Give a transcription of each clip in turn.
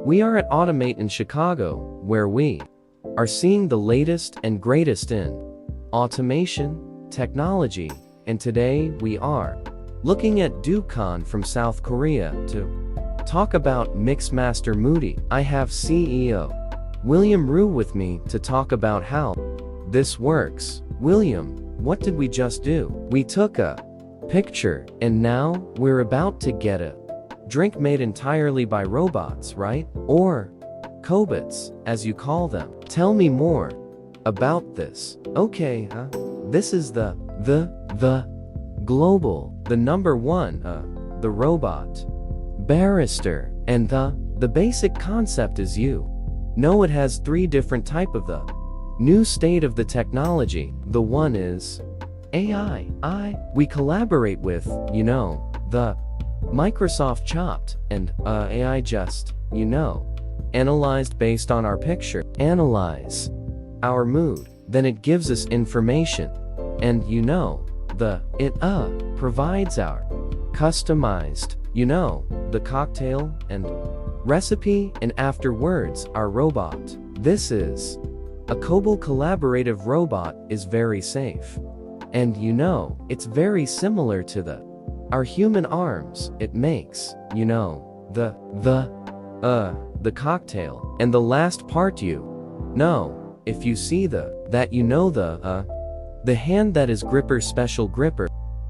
We are at Automate in Chicago, where we are seeing the latest and greatest in automation, technology, and today we are looking at Dukhan from South Korea to talk about Mixmaster Moody. I have CEO William Rue with me to talk about how this works. William, what did we just do? We took a picture, and now we're about to get a drink made entirely by robots, right? Or cobots, as you call them. Tell me more about this. Okay, this is the global, the number one, the robot barrister, and the basic concept is you know it has three different type of the new state of the technology. The one is AI. We collaborate with, the Microsoft chopped, and AI just, analyzed based on our picture, analyze our mood, then it gives us information, and it provides our customized, the cocktail and recipe, and afterwards our robot. This is a Cobol collaborative robot is very safe. And it's very similar to our human arms. It makes, the cocktail. And the last part if you see the hand that is gripper special gripper,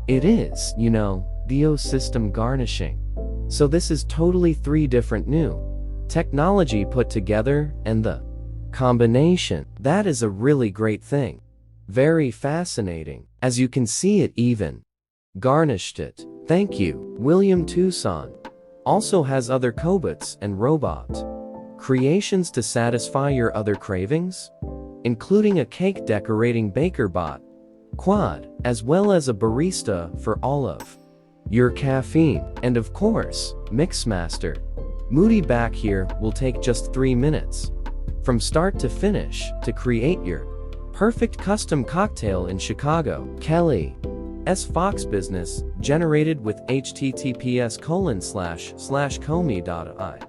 it is, the O system garnishing. So this is totally three different new technology put together, and the combination, that is a really great thing. Very fascinating. As you can see, it even garnished it. Thank you. William Tucson also has other cobots and robot creations to satisfy your other cravings, including a cake decorating baker bot, quad, as well as a barista for all of your caffeine. And of course, Mixmaster Moody back here will take just 3 minutes from start to finish to create your perfect custom cocktail in Chicago. Kelly S. Fox Business, generated with https://comey.ai.